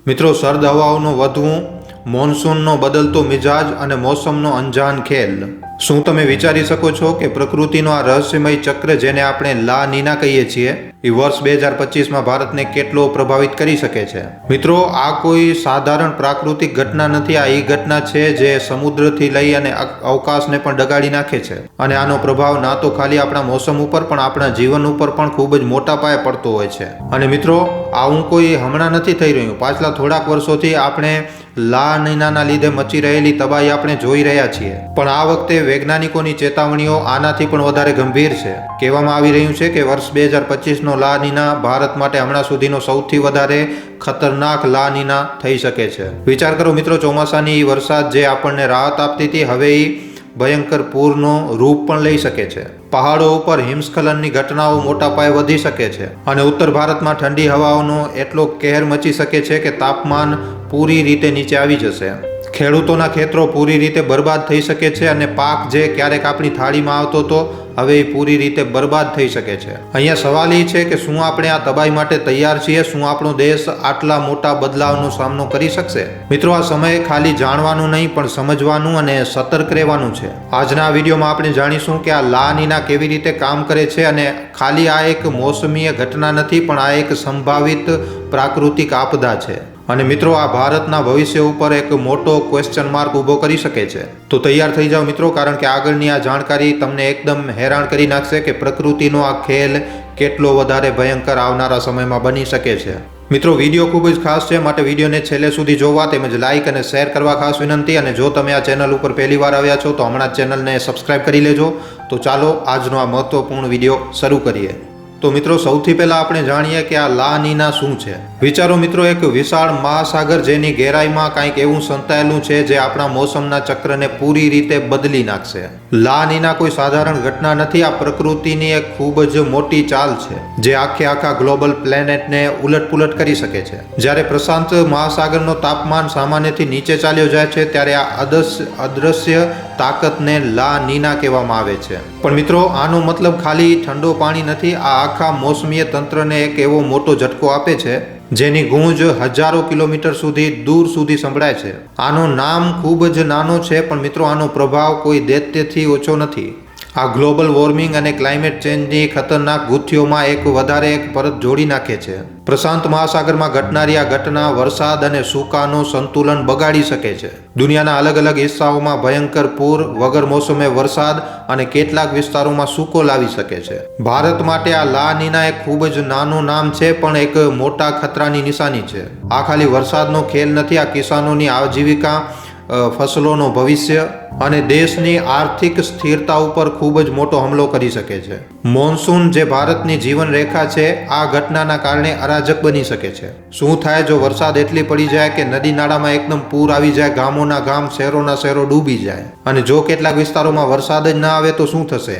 મિત્રો, સર્દ હવાઓનો વધવું, મોન્સૂનનો બદલતો મિજાજ અને મોસમનો અંજાન ખેલ. શું તમે વિચારી શકો છો કે પ્રકૃતિનો આ રહસ્યમય ચક્ર, જેને આપણે લા નીના કહીએ છીએ, એ વર્ષ 2025માં ભારતને કેટલો પ્રભાવિત કરી શકે છે? મિત્રો, આ કોઈ સાધારણ પ્રાકૃતિક ઘટના નથી. આ એ ઘટના છે જે સમુદ્રથી લઈ અને અવકાશને પણ ડગાડી નાખે છે. અને આનો પ્રભાવ ના તો ખાલી આપણા મોસમ ઉપર પણ આપણા જીવન ઉપર પણ ખૂબ જ મોટા પાયે પડતો હોય છે. અને મિત્રો, આવું કોઈ હમણાં નથી થઈ રહ્યું. પાછલા થોડાક વર્ષોથી આપણે લા નીનાના લીધે મચી રહેલી તબાહી આપણે જોઈ રહ્યા છીએ. પણ આ વખતે વૈજ્ઞાનિકોની ચેતવણીઓ આનાથી પણ વધારે ગંભીર છે. કહેવામાં આવી રહ્યું છે કે વર્ષ 2025નો લા નીના ભારત માટે હમણાં સુધીનો સૌથી વધારે ખતરનાક લા નીના થઈ શકે છે. વિચાર કરો મિત્રો, ચોમાસાની વરસાદ જે આપણને રાહત આપતી હતી, હવે એ ભયંકર પૂરનો રૂપ પણ લઈ શકે છે. પહાડો ઉપર હિમસ્ખલનની ઘટનાઓ મોટા પાયે વધી શકે છે. અને ઉત્તર ભારતમાં ઠંડી હવાઓનો એટલો કહેર મચી શકે છે કે તાપમાન પૂરી રીતે નીચે આવી જશે. ખેડૂતોના ખેતરો પૂરી રીતે બરબાદ થઈ શકે છે. અને પાક જે ક્યારેક આપણી થાળીમાં આવતો હતો, હવે એ પૂરી રીતે બરબાદ થઈ શકે છે. અહીંયા સવાલ એ છે કે શું આપણે આ તબાહી માટે તૈયાર છીએ? શું આપણો દેશ આટલા મોટા બદલાવનો સામનો કરી શકશે? મિત્રો, આ સમયે ખાલી જાણવાનું નહીં પણ સમજવાનું અને સતર્ક રહેવાનું છે. આજના આ વિડીયોમાં આપણે જાણીશું કે આ લા નીના કેવી રીતે કામ કરે છે. અને ખાલી આ એક મોસમીય ઘટના નથી, પણ આ એક સંભવિત પ્રાકૃતિક આપદા છે. અને મિત્રો, આ ભારતના ભવિષ્ય ઉપર એક મોટો ક્વેશ્ચન માર્ક ઊભો કરી શકે છે. તો તૈયાર થઈ જાઓ મિત્રો, કારણ કે આગળની આ જાણકારી તમને એકદમ હેરાન કરી નાખશે કે પ્રકૃતિનો આ ખેલ કેટલો વધારે ભયંકર આવનારા સમયમાં બની શકે છે. મિત્રો, વિડીયો ખૂબ જ ખાસ છે, માટે વિડીયોને છેલ્લે સુધી જોવા તેમજ લાઇક અને શેર કરવા ખાસ વિનંતી. અને જો તમે આ ચેનલ ઉપર પહેલી વાર આવ્યા છો તો હમણાં જ ચેનલને સબસ્ક્રાઇબ કરી લેજો. તો ચાલો આજનો આ મહત્વપૂર્ણ વિડીયો શરૂ કરીએ. તો મિત્રો, સૌથી પહેલા આપણે જાણીએ કે આ લા નીના શું છે. વિચારો મિત્રો, એક વિશાળ મહાસાગર જેની ગહેરાઈમાં કંઈક એવું સંતાયેલું છે જે આપણા મોસમના ચક્રને પૂરી રીતે બદલી નાખશે. લા નીના કોઈ સાધારણ ઘટના નથી. આ પ્રકૃતિની એક ખૂબ જ મોટી ચાલ છે જે આખા ગ્લોબલ પ્લેનેટને ઉલટપુલટ કરી શકે છે. જ્યારે પ્રશાંત મહાસાગરનો તાપમાન સામાન્યથી નીચે ચાલ્યો જાય છે, ત્યારે આ અદૃશ્ય તાકતને લા નીના કહેવામાં આવે છે. પણ મિત્રો, આનો મતલબ ખાલી ઠંડો પાણી નથી. આ આખા મોસમીય તંત્રને એક એવો મોટો ઝટકો આપે છે જેની ગૂંજ હજારો કિલોમીટર દૂર સુધી સંભળાય છે. આનું નામ ખૂબ જ નાનો છે, પણ મિત્રો, આનો પ્રભાવ કોઈ દૈત્યથી ઓછો નથી. આ ગ્લોબલ વોર્મિંગ અને ક્લાઇમેટ ચેન્જની ખતરનાક ગુથીઓમાં એક પરત જોડી નાખે છે. પ્રશાંત મહાસાગરમાં ઘટનારી આ ઘટના વરસાદ અને સૂકાનો સંતુલન બગાડી શકે છે. દુનિયાના અલગ અલગ હિસ્સાઓમાં ભયંકર પૂર, વગર મોસમે વરસાદ અને કેટલાક વિસ્તારોમાં સૂકો લાવી શકે છે. ભારત માટે આ લા નીના એક ખૂબ જ નાનું નામ છે, પણ એક મોટા ખતરાની નિશાની છે. આ ખાલી વરસાદનો ખેલ નથી. આ કિસાનોની આજીવિકા, ફસલોનો ભવિષ્ય અને દેશની આર્થિક સ્થિરતા ઉપર ખૂબ જ મોટો હુમલો કરી શકે છે. મોન્સૂન જે ભારતની જીવન રેખા છે, આ ઘટનાના કારણે અરાજક બની શકે છે. શું થાય જો વરસાદ એટલી પડી જાય કે નદી નાળામાં એકદમ પૂર આવી જાય, ગામોના ગામ, શહેરોના શહેરો ડૂબી જાય? અને જો કેટલાક વિસ્તારોમાં વરસાદ જ ના આવે તો શું થશે?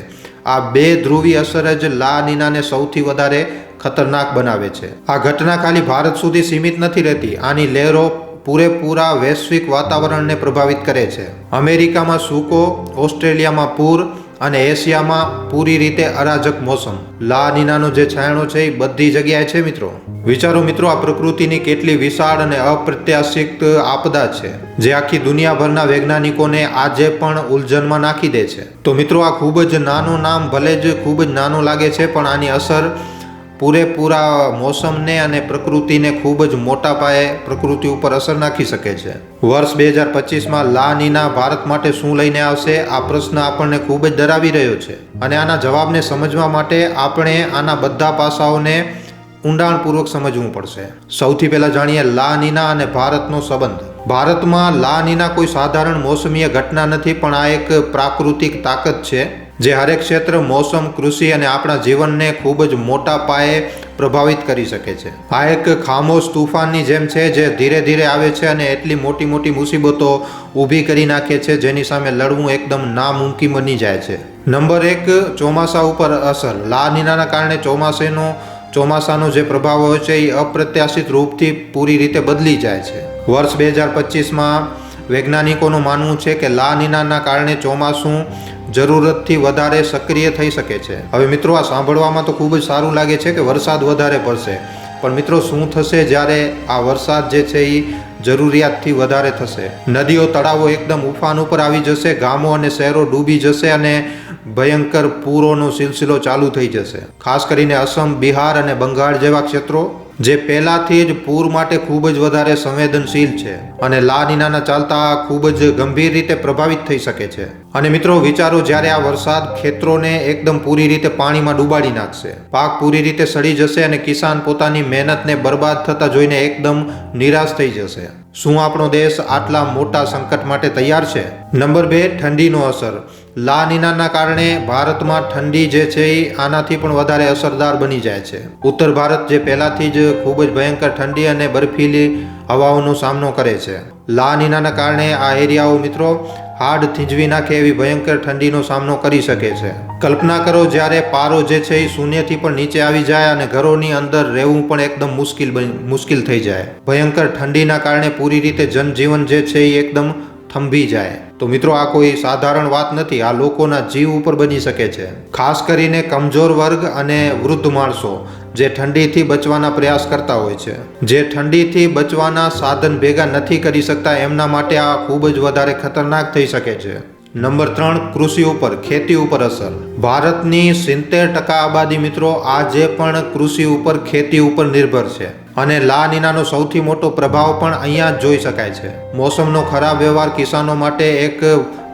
આ બે ધ્રુવી અસર જ લા નીનાને સૌથી વધારે ખતરનાક બનાવે છે. આ ઘટના ખાલી ભારત સુધી સીમિત નથી રહેતી. આની લહેરો પૂરેપૂરા વૈશ્વિક વાતાવરણને પ્રભાવિત કરે છે. અમેરિકામાં સૂકો, ઓસ્ટ્રેલિયામાં પૂર અને એશિયામાં પૂરી રીતે અરાજક મોસમ. લા નીનાનો જે છાંયડો છે એ બધી જગ્યાએ છે મિત્રો. વિચારો મિત્રો, આ પ્રકૃતિની કેટલી વિશાળ અને અપ્રત્યાશિત આપદા છે જે આખી દુનિયાભરના વૈજ્ઞાનિકોને આજે પણ ઉલઝનમાં નાખી દે છે. તો મિત્રો, આ ખૂબ જ નાનું નામ ભલે જ ખૂબ જ નાનું લાગે છે, પણ આની અસર પૂરેપૂરા મોસમને અને પ્રકૃતિને ખૂબ જ મોટા પાયે પ્રકૃતિ ઉપર અસર નાખી શકે છે. વર્ષ 2025માં લા નીના ભારત માટે શું લઈને આવશે? આ પ્રશ્ન આપણને ખૂબ જ ડરાવી રહ્યો છે. અને આના જવાબને સમજવા માટે આપણે આના બધા પાસાઓને ઊંડાણપૂર્વક સમજવું પડશે. સૌથી પહેલા જાણીએ લા નીના અને ભારતનો સંબંધ. ભારતમાં લા નીના કોઈ સાધારણ મોસમીય ઘટના નથી, પણ આ એક પ્રાકૃતિક તાકાત છે જે હરેક ક્ષેત્ર, મોસમ, કૃષિ અને આપણા જીવનને ખૂબ જ મોટા પાયે પ્રભાવિત કરી શકે છે. આ એક ખામોશ તુફાનની જેમ છે જે ધીરે ધીરે આવે છે અને એટલી મોટી મુસીબતો ઊભી કરી નાખે છે જેની સામે લડવું એકદમ નામુમકિન બની જાય છે. નંબર 1, ચોમાસા ઉપર અસર. લા નીનાના કારણે ચોમાસાનો જે પ્રભાવ હોય છે એ અપ્રત્યાશિત રૂપથી પૂરી રીતે બદલી જાય છે. વર્ષ 2025માં વૈજ્ઞાનિકોનું માનવું છે કે લા નીનાના કારણે ચોમાસું જરૂરતથી વધારે સક્રિય થઈ શકે છે. હવે મિત્રો, આ સાંભળવામાં તો ખૂબ જ સારું લાગે છે કે વરસાદ વધારે પડશે, પણ મિત્રો શું થશે જ્યારે આ વરસાદ જે છે એ જરૂરિયાતથી વધારે થશે? નદીઓ તળાવો એકદમ ઉફાન ઉપર આવી જશે, ગામો અને શહેરો ડૂબી જશે અને ભયંકર પૂરોનો સિલસિલો ચાલુ થઈ જશે. ખાસ કરીને અસમ, બિહાર અને બંગાળ જેવા ક્ષેત્રો જે પહેલાથી જ પૂર માટે ખૂબ જ વધારે સંવેદનશીલ છે અને લા નીનાના ચાલતા ખૂબ જ ગંભીર રીતે પ્રભાવિત થઈ શકે છે. અને મિત્રો વિચારો, જ્યારે આ વરસાદ ખેતરોને એકદમ પૂરી રીતે પાણીમાં ડૂબાડી નાખશે, પાક પૂરી રીતે સડી જશે અને કિસાન પોતાની મહેનતને બરબાદ થતા જોઈને એકદમ નિરાશ થઈ જશે. શું આપણો દેશ આટલા મોટા સંકટ માટે તૈયાર છે? નંબર 2, ઠંડીનો અસર. લા નીનાના કારણે ભારતમાં ઠંડી જે છે એ આનાથી પણ વધારે અસરદાર બની જાય છે. ઉત્તર ભારત જે પહેલાથી જ ખૂબ જ ભયંકર ઠંડી અને બરફીલી હવાઓનો સામનો કરે છે. લા નીનાના કારણે આ એરિયાઓ મિત્રો હાડ થીંજવી નાખે એવી ભયંકર ઠંડીનો સામનો કરી શકે છે. કલ્પના કરો, જ્યારે પારો જે છે એ શૂન્યથી પણ નીચે આવી જાય અને ઘરોની અંદર રહેવું પણ એકદમ મુશ્કેલ થઈ જાય. ભયંકર ઠંડીના કારણે પૂરી રીતે જનજીવન જે છે એ એકદમ થંભી જાય. તો મિત્રો આ કોઈ સાધારણ વાત નથી, આ લોકોના જીવ ઉપર બની શકે છે. ખાસ કરીને કમજોર વર્ગ અને વૃદ્ધ માણસો જે ઠંડીથી બચવાના પ્રયાસ કરતા હોય છે, જે ઠંડીથી બચવાના સાધન ભેગા નથી કરી શકતા, એમના માટે આ ખૂબ જ વધારે ખતરનાક થઈ શકે છે. નંબર 3, કૃષિ ઉપર, ખેતી ઉપર અસર. ભારતની 70% આબાદી મિત્રો આજે પણ કૃષિ ઉપર, ખેતી ઉપર નિર્ભર છે અને લા નીનાનો સૌથી મોટો પ્રભાવ પણ અહીંયા જ જોઈ શકાય છે. મોસમનો ખરાબ વ્યવહાર કિસાનો માટે એક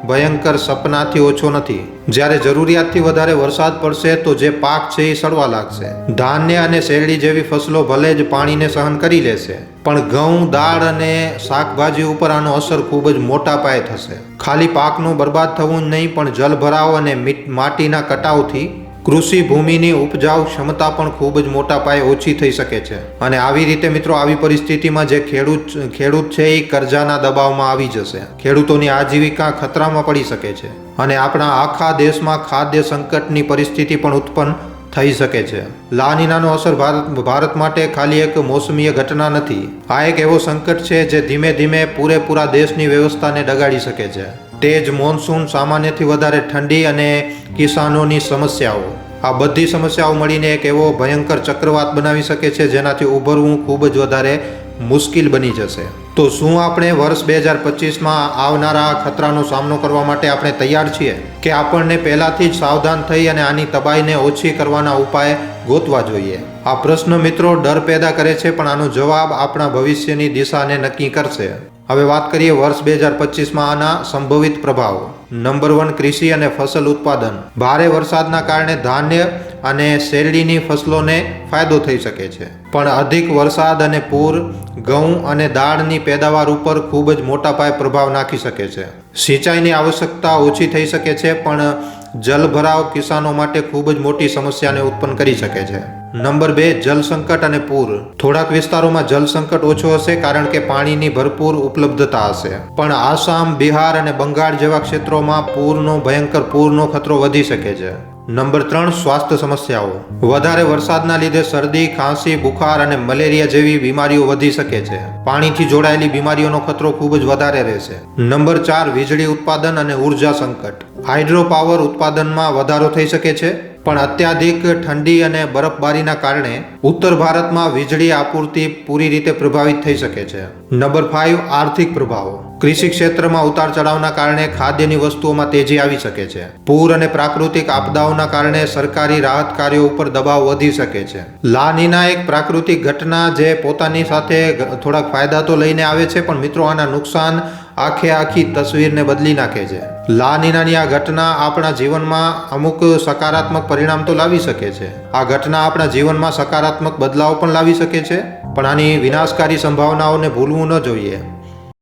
ભયંકર સપનાથી ઓછો નથી. જ્યારે જરૂરિયાતથી વધારે વરસાદ પડશે તો જે પાક છે એ સડવા લાગશે. ધાન્ય અને શેરડી જેવી ફસલો ભલે જ પાણીને સહન કરી લેશે, પણ ઘઉં, દાળ અને શાકભાજી ઉપર આનો અસર ખૂબ જ મોટા પાયે થશે. ખાલી પાકનું બરબાદ થવું જ નહીં, પણ જલભરાવ અને માટીના કટાવથી કૃષિ ભૂમિની ઉપજાઉ ક્ષમતા પણ ખૂબ જ મોટા પાયે ઓછી થઈ શકે છે. અને આવી રીતે મિત્રો આવી પરિસ્થિતિમાં જે ખેડૂત છે એ કર્જાના દબાવમાં આવી જશે. ખેડૂતોની આજીવિકા ખતરામાં પડી શકે છે અને આપણા આખા દેશમાં ખાદ્ય સંકટની પરિસ્થિતિ પણ ઉત્પન્ન થઈ શકે છે. લા નીનાનો અસર ભારત માટે ખાલી એક મોસમીય ઘટના નથી. આ એક એવો સંકટ છે જે ધીમે ધીમે પૂરેપૂરા દેશની વ્યવસ્થાને ડગાડી શકે છે. તેજ મોન્સૂન, સામાન્યથી વધારે ઠંડી અને કિસાનોની સમસ્યાઓ, આ બધી સમસ્યાઓ મળીને એક એવો ભયંકર ચક્રવાત બનાવી શકે છે જેનાથી ઉભરવું ખૂબ જ વધારે મુશ્કેલ બની જશે. તો શું આપણે વર્ષ 2025માં આવનારા ખતરાનો સામનો કરવા માટે આપણે તૈયાર છીએ કે આપણને પહેલાથી જ સાવધાન થઈ અને આની તબાહીને ઓછી કરવાના ઉપાય ગોતવા જોઈએ? આ પ્રશ્ન મિત્રો ડર પેદા કરે છે, પણ આનો જવાબ આપણા ભવિષ્યની દિશાને નક્કી કરશે. હવે વાત કરીએ વર્ષ 2025માં આના સંભવિત પ્રભાવ. નંબર 1, કૃષિ અને ફસલ ઉત્પાદન. ભારે વરસાદના કારણે ધાન્ય અને શેરડીની ફસલોને ફાયદો થઈ શકે છે, પણ અધિક વરસાદ અને પૂર ઘઉં અને દાળની પેદાવાર ઉપર ખૂબ જ મોટા પાયે પ્રભાવ નાખી શકે છે. સિંચાઈની આવશ્યકતા ઓછી થઈ શકે છે, પણ જલભરાવ કિસાનો માટે ખૂબ જ મોટી સમસ્યાને ઉત્પન્ન કરી શકે છે. નંબર 2, જલ સંકટ અને પૂર. થોડાક વિસ્તારોમાં જલ સંકટ ઓછો હશે કારણ કે પાણીની ભરપૂર ઉપલબ્ધતા હશે, પણ આસામ, બિહાર અને બંગાળ જેવા ક્ષેત્રોમાં ભયંકર પૂરનો ખતરો વધી શકે છે. નંબર 3, સ્વાસ્થ્ય સમસ્યાઓ. વધારે વરસાદના લીધે શરદી, ખાંસી, બુખાર અને મલેરિયા જેવી બીમારીઓ વધી શકે છે. પાણીથી જોડાયેલી બીમારીઓનો ખતરો ખૂબ જ વધારે રહેશે. નંબર 4, વીજળી ઉત્પાદન અને ઉર્જા સંકટ. હાઇડ્રો પાવર ઉત્પાદનમાં વધારો થઈ શકે છે, પણ અત્યાધિક ઠંડી અને બરફબારીના કારણે ઉત્તર ભારતમાં વીજળી આપૂર્તિ પૂરી રીતે પ્રભાવિત થઈ શકે છે. નંબર 5, આર્થિક પ્રભાવો. કૃષિ ક્ષેત્રમાં ઉતાર ચઢાવના કારણે ખાદ્યની વસ્તુઓમાં તેજી આવી શકે છે. પૂર અને પ્રાકૃતિક આપદાઓના કારણે સરકારી રાહત કાર્યો ઉપર દબાવ વધી શકે છે. લા નીના એક પ્રાકૃતિક ઘટના જે પોતાની સાથે થોડાક ફાયદા તો લઈને આવે છે, પણ મિત્રો આના નુકસાન આખી તસવીરને બદલી નાખે છે. લા નીનાની આ ઘટના આપણા જીવનમાં અમુક સકારાત્મક પરિણામ તો લાવી શકે છે. આ ઘટના આપણા જીવનમાં સકારાત્મક બદલાવ પણ લાવી શકે છે, પણ આની વિનાશકારી સંભાવનાઓને ભૂલવું ન જોઈએ.